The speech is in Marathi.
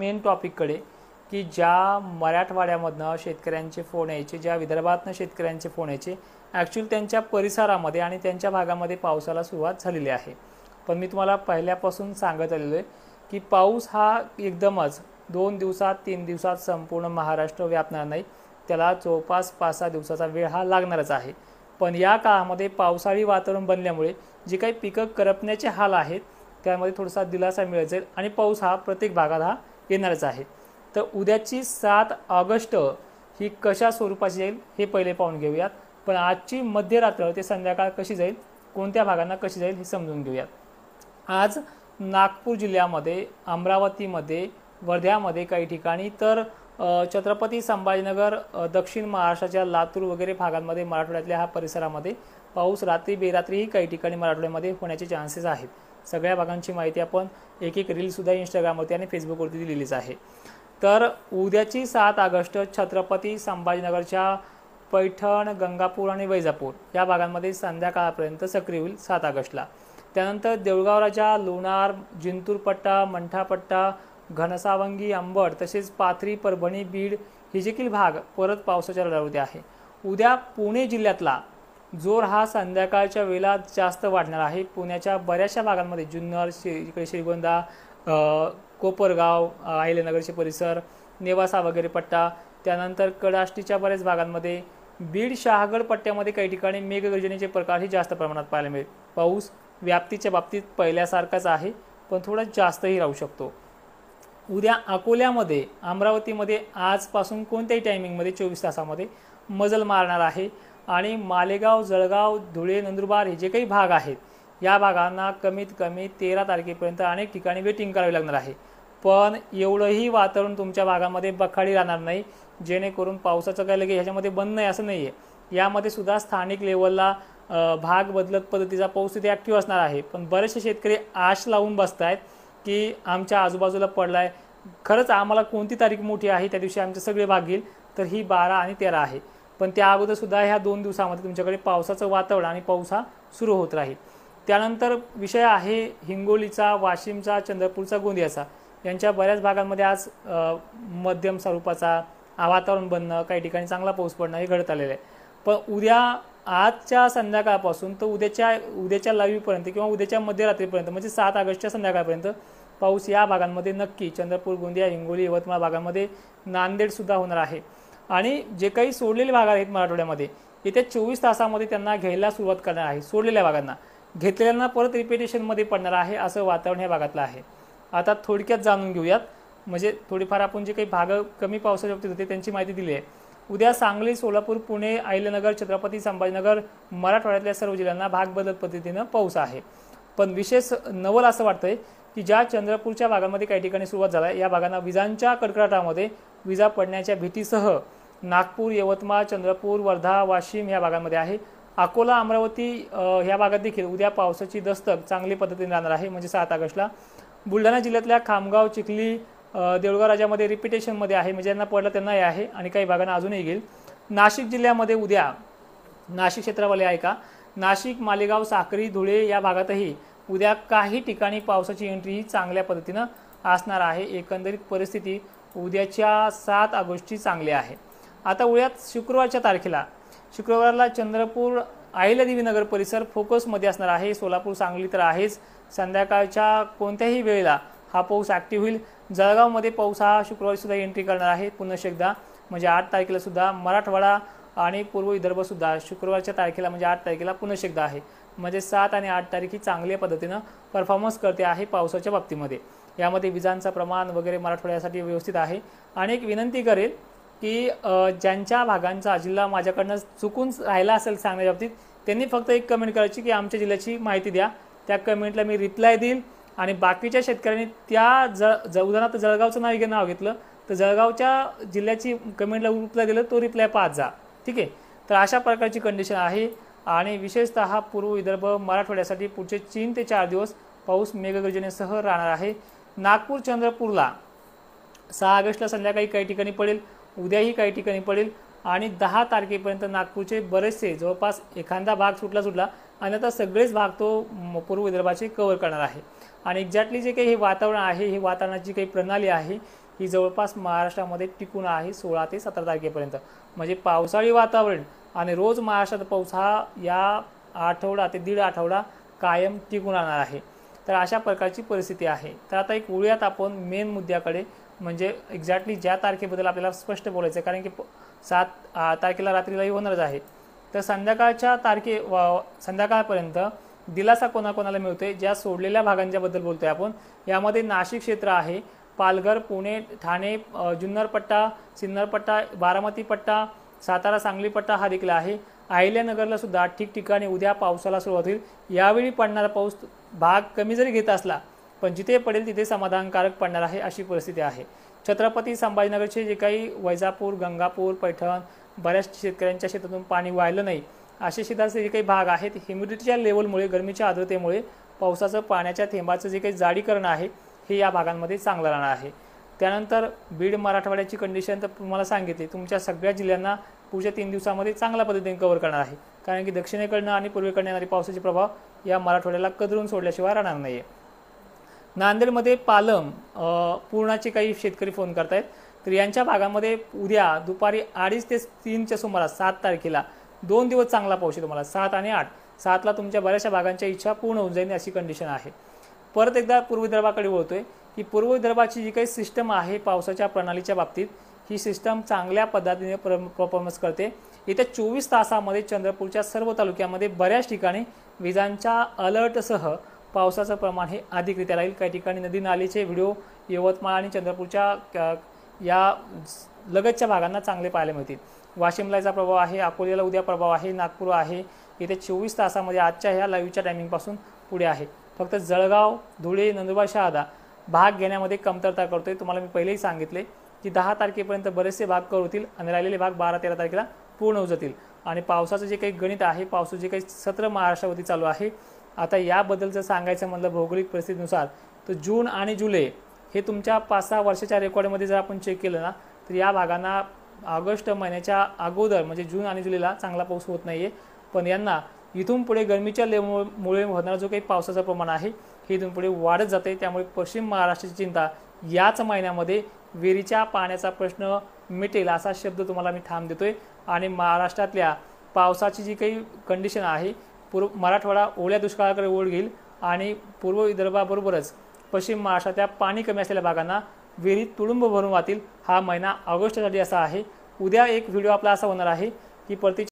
मेन टॉपिककडे की ज्या मराठवाड्यामधनं शेतकऱ्यांचे फोन यायचे, ज्या विदर्भातनं शेतकऱ्यांचे फोन यायचे, ॲक्च्युअली त्यांच्या परिसरामध्ये आणि त्यांच्या भागामध्ये पावसाला सुरुवात झालेली आहे। पण मी तुम्हाला पहिल्यापासून सांगत आलेलो आहे की पाऊस हा एकदमच 2 दिवसात 3 दिवसात संपूर्ण महाराष्ट्र व्यापणार नाही, त्याला जवळपास 5-6 दिवसाचा वेळ हा लागणारच आहे। पण या काळामध्ये पावसाळी वातावरण बनल्यामुळे जे काही पिकं करपण्याचे हाल आहेत त्यामध्ये थोडासा दिलासा मिळत जाईल आणि पाऊस हा प्रत्येक भागात हा येणारच आहे। तर उद्याची 7 ऑगस्ट ही कशा स्वरूपाची जाईल हे पहिले पाहून घेऊयात। पण आजची मध्यरात्र ते संध्याकाळ कशी जाईल, कोणत्या भागांना कशी जाईल हे समजून घेऊयात। आज नागपूर जिल्ह्यामध्ये, अमरावतीमध्ये, वर्ध्यामध्ये काही ठिकाणी, तर छत्रपती संभाजीनगर, दक्षिण महाराष्ट्राच्या लातूर वगैरे भागांमध्ये, मराठवाड्यातल्या ह्या परिसरामध्ये पाऊस रात्री बेरात्रीही काही ठिकाणी मराठवाड्यामध्ये होण्याचे चान्सेस आहेत। सगळ्या भागांची माहिती आपण एक रीलसुद्धा इंस्टाग्रामवरती आणि फेसबुकवरती दिलेलीच आहे। तर उद्याची 7 ऑगस्ट छत्रपती संभाजीनगरच्या पैठण, गंगापूर आणि वैजापूर या भागांमध्ये संध्याकाळपर्यंत सक्रिय होईल 7 ऑगस्टला। त्यानंतर देऊळगाव राजा, लोणार, जिंतूर पट्टा, मंठा पट्टा, घनसावंगी, अंबड, तसेच पाथरी, परभणी, बीड हे देखील भाग परत पावसाच्या रडारवरती आहे। उद्या पुणे जिल्ह्यातला जोर हा संध्याकाळच्या वेळेला जास्त वाढणार आहे। पुण्याच्या बऱ्याचशा भागांमध्ये, जुन्नर, इकडे श्रीगोंदा, कोपरगाव, अहिल्यानगरचे परिसर, नेवासा वगैरे पट्टा, त्यानंतर कडाष्टीच्या बऱ्याच भागांमध्ये, बीड, शहागड पट्ट्यामध्ये काही ठिकाणी मेघगर्जनेचे प्रकारही जास्त प्रमाणात पाहायला मिळेल। पाऊस व्याप्तीच्या बाबतीत पहिल्यासारखाच आहे, पण थोडा जास्तही राहू शकतो। उद्या अकोल्यामध्ये, अमरावतीमध्ये आजपासून कोणत्याही टायमिंगमध्ये 24 तासामध्ये मजल मारणार आहे आणि मालेगाव, जळगाव, धुळे, नंदुरबार हे जे काही भाग आहेत या भागांना कमीत कमी 13 तारखेपर्यंत अनेक ठिकाणी वेटिंग करावी लागणार आहे। पण एवढंही वातावरण तुमच्या भागामध्ये बखाडी राहणार नाही, जेणेकरून पावसाचं काय लगे ह्याच्यामध्ये बंद नाही असं नाही आहे। यामध्ये सुद्धा स्थानिक लेवलला भाग बदलत पद्धतीचा पाऊस तिथे ॲक्टिव्ह असणार आहे। पण बरेचसे शेतकरी आश लावून बसत आहेत की आमच्या आजूबाजूला पडला आहे, खरंच आम्हाला कोणती तारीख मोठी आहे त्या दिवशी आमचे सगळे भाग घेईल, तर ही 12 आणि 13 आहे। पण त्या अगोदरसुद्धा ह्या 2 दिवसामध्ये तुमच्याकडे पावसाचं वातावरण आणि पाऊस हा सुरू होत राहील। त्यानंतर विषय आहे हिंगोलीचा, वाशिमचा, चंद्रपूरचा, गोंदियाचा यांच्या बऱ्याच भागांमध्ये आज मध्यम स्वरूपाचा वातावरण बनणं, काही ठिकाणी चांगला पाऊस पडणं हे घडत आलेलं आहे। पण उद्या आजच्या संध्याकाळपासून तर उद्याच्या लाईव्हपर्यंत किंवा उद्याच्या मध्यरात्रीपर्यंत म्हणजे 7 ऑगस्टच्या संध्याकाळपर्यंत पाऊस या भागांमध्ये नक्की चंद्रपूर, गोंदिया, हिंगोली, यवतमाळ भागांमध्ये, नांदेडसुद्धा होणार आहे। आणि जे काही सोडलेले भाग आहेत मराठवाड्यामध्ये येत्या 24 तासामध्ये त्यांना घ्यायला सुरुवात करणार आहे। सोडलेल्या भागांना, घेतलेल्यांना परत रिपिटेशनमध्ये पडणार आहे असं वातावरण या भागातलं आहे। आता थोडक्यात जाणून घेऊयात, म्हणजे थोडीफार आपण जे काही भाग कमी पावसाच्या बाबतीत होते त्यांची माहिती दिली आहे। उद्या सांगली, सोलापूर, पुणे, अहिल्यानगर, छत्रपती संभाजीनगर, मराठवाड्यातल्या सर्व जिल्ह्यांना भाग बदलत पद्धतीनं पाऊस आहे। पण विशेष नवल असं वाटतंय की ज्या चंद्रपूरच्या भागामध्ये काही ठिकाणी सुरुवात झाला आहे या भागांना विजांच्या कडकडाटामध्ये विजा पडण्याच्या भीतीसह नागपूर, यवतमाळ, चंद्रपूर, वर्धा, वाशिम या भागांमध्ये आहे। अकोला, अमरावती ह्या भागात देखील उद्या पावसाची दस्तक चांगली पद्धतीने राहणार आहे, म्हणजे 7 ऑगस्टला। बुलढाणा जिल्ह्यातल्या खामगाव, चिखली, देऊळगाव राजामध्ये रिपिटेशनमध्ये आहे, म्हणजे ज्यांना पडलं त्यांनाही आहे आणि काही भागांना अजूनही येईल। नाशिक जिल्ह्यामध्ये उद्या, नाशिक क्षेत्रावाले आहे का, नाशिक, मालेगाव, साक्री, धुळे या भागातही उद्या काही ठिकाणी पावसाची एंट्री ही चांगल्या पद्धतीनं असणार आहे। एकंदरीत परिस्थिती उद्याच्या 7 ऑगस्टची चांगली आहे। आता उद्यात शुक्रवारच्या तारखेला, शुक्रवारला चंद्रपूर, अहिल्यादेवीनगर परिसर फोकसमध्ये असणार आहे। सोलापूर, सांगली तर आहेच। संध्याकाळच्या कोणत्याही वेळेला हा पाऊस ॲक्टिव्ह होईल। जळगावमध्ये पाऊस हा शुक्रवारी सुद्धा एंट्री करणार आहे पुन्हा एकदा, म्हणजे 8 तारखेला सुद्धा मराठवाडा आणि पूर्व विदर्भसुद्धा शुक्रवारच्या तारखेला म्हणजे 8 तारखेला पुन्हा एकदा आहे। म्हणजे 7 आणि 8 तारीख ही चांगल्या पद्धतीनं परफॉर्मन्स करते आहे पावसाच्या बाबतीमध्ये। यामध्ये विजांचं प्रमाण वगैरे मराठवाड्यासाठी व्यवस्थित आहे। आणि एक विनंती करेल की ज्यांच्या भागांचा जिल्हा माझ्याकडनं चुकून राहिला असेल सांगण्याच्या बाबतीत त्यांनी फक्त एक कमेंट करायची की आमच्या जिल्ह्याची माहिती द्या, त्या कमेंटला मी रिप्लाय देईल। आणि बाकीच्या शेतकऱ्यांनी त्या उदाहरणार्थ जळगावचं नाव घेतलं तर जळगावच्या जिल्ह्याची कमेंटला रिप्लाय दिलं, तो रिप्लाय पाहत जा, ठीक आहे। तर अशा प्रकारची कंडिशन आहे। आणि विशेषतः पूर्व विदर्भ, मराठवाड्यासाठी पुढचे 3 ते 4 दिवस पाऊस मेघगर्जनेसह राहणार आहे। नागपूर, चंद्रपूरला 6 ऑगस्टला संध्याकाळी काही ठिकाणी पडेल, उद्याही काही ठिकाणी पडेल आणि 10 तारखेपर्यंत नागपूरचे बरेचसे जवळपास एखादा भाग सुटला आणि आता सगळेच भाग तो पूर्व विदर्भाचे कव्हर करणार आहे। आणि एक्झॅक्टली जे काही हे वातावरण आहे, हे वातावरणाची काही प्रणाली आहे, ही जवळपास महाराष्ट्रामध्ये टिकून आहे 16 ते 17 तारखेपर्यंत। म्हणजे पावसाळी वातावरण आणि रोज महाराष्ट्रात पाऊस हा या आठवडा ते दीड आठवडा कायम टिकून राहणार आहे। तर अशा प्रकारची परिस्थिती आहे। तर आता एक वळूयात आपण मेन मुद्द्याकडे, म्हणजे एक्झॅक्टली ज्या तारखेबद्दल आपल्याला स्पष्ट बोलायचं आहे, कारण की 7 तारखेला रात्रीलाही होणारच आहे। तर संध्याकाळच्या संध्याकाळपर्यंत दिलासा कोणाकोणाला मिळतोय, ज्या सोडलेल्या भागांच्याबद्दल बोलतोय आपण। यामध्ये नाशिक क्षेत्र आहे, पालघर, पुणे, ठाणे, जुन्नर पट्टा, सिन्नर पट्टा, बारामती पट्टा, सातारा, सांगली पट्टा हा देखील आहे। अहिल्यानगरला सुद्धा ठिकठिकाणी उद्या पावसाला सुरुवात होईल। यावेळी पडणारा पाऊस भाग कमी जरी घेत असला, पण जिथे पडेल तिथे समाधानकारक पडणार आहे, अशी परिस्थिती आहे। छत्रपती संभाजीनगरचे जे काही वैजापूर, गंगापूर, पैठण, बऱ्याच शेतकऱ्यांच्या शेतातून पाणी वाहिलं नाही असे शेताचे जे काही भाग आहेत, ह्युमिडिटीच्या लेवलमुळे, गरमीच्या आर्द्रतेमुळे पावसाचं पाण्याच्या थेंबाचं जे काही जाडीकरण आहे हे या भागांमध्ये चांगलं राहणार आहे। त्यानंतर बीड, मराठवाड्याची कंडिशन तर तुम्हाला सांगितली, तुमच्या सगळ्या जिल्ह्यांना पुढच्या 3 दिवसांमध्ये चांगल्या पद्धतीने कव्हर करणार आहे, कारण की दक्षिणेकडनं आणि पूर्वेकडनं येणारी पावसाचे प्रभाव या मराठवाड्याला कदरून सोडल्याशिवाय राहणार नाही आहे। नांदेडमध्ये पालम, पूर्णाचे काही शेतकरी फोन करतायत। तर यांच्या भागामध्ये उद्या दुपारी 2:30 ते 3च्या सुमारास 7 तारखेला 2 दिवस चांगला पाऊस आहे तुम्हाला, 7 आणि 8। 7ला तुमच्या बऱ्याचशा भागांच्या इच्छा पूर्ण होऊन जाईल अशी कंडिशन आहे। परत एकदा पूर्व विदर्भाकडे वळतोय की पूर्व विदर्भाची जी काही सिस्टम आहे पावसाच्या प्रणालीच्या बाबतीत, ही सिस्टम चांगल्या पद्धतीने परफॉर्मन्स करते। येत्या 24 तासामध्ये चंद्रपूरच्या सर्व तालुक्यामध्ये बऱ्याच ठिकाणी विजांच्या अलर्टसह पावसाचं प्रमाण हे अधिकरित्या राहील। काही ठिकाणी नदी नालीचे व्हिडिओ यवतमाळ आणि चंद्रपूरच्या या लगतच्या भागांना चांगले पाहायला मिळतील। वाशिमला याचा प्रभाव आहे, अकोल्याला उद्या प्रभाव आहे, नागपूर आहे। येत्या 24 तासामध्ये आजच्या ह्या लाईव्हच्या टायमिंगपासून पुढे आहे। फक्त जळगाव, धुळे, नंदुरबार, शहादा भाग घेण्यामध्ये कमतरता करतोय। तुम्हाला मी पहिलेही सांगितले की 10 तारखेपर्यंत बरेचसे भाग कव्हर होतील आणि राहिलेले भाग 12-13 तारखेला पूर्ण होऊन जातील। आणि पावसाचं जे काही गणित आहे, पावसाचं जे काही सत्र महाराष्ट्रावरती चालू आहे, आता याबद्दल जर सांगायचं म्हटलं भौगोलिक परिस्थितीनुसार, तर जून आणि जुलै हे तुमच्या 5-6 वर्षाच्या रेकॉर्डमध्ये जर आपण चेक केलं ना, तर या भागांना ऑगस्ट महिन्याच्या अगोदर म्हणजे जून आणि जुलैला चांगला पाऊस होत नाही आहे। पण यांना इथून पुढे गरमीच्या लेवलमुळे होणारा जो काही पावसाचं प्रमाण आहे हे इथून पुढे वाढत जाते। त्यामुळे पश्चिम महाराष्ट्राची चिंता याच महिन्यामध्ये विहिरीच्या पाण्याचा प्रश्न मिटेल असा शब्द तुम्हाला मी ठाम देतोय। आणि महाराष्ट्रातल्या पावसाची जी काही कंडिशन आहे, मराठवाडा ओल्या दुष्काळाकडे ओढ घेईल आणि पूर्व विदर्भाबरोबरच पश्चिम महाराष्ट्रातल्या पाणी कमी असलेल्या भागांना विहिरीत तुडुंब भरून वाहतील। हा महिना ऑगस्टसाठी असा आहे। उद्या एक व्हिडिओ आपला असा होणार आहे की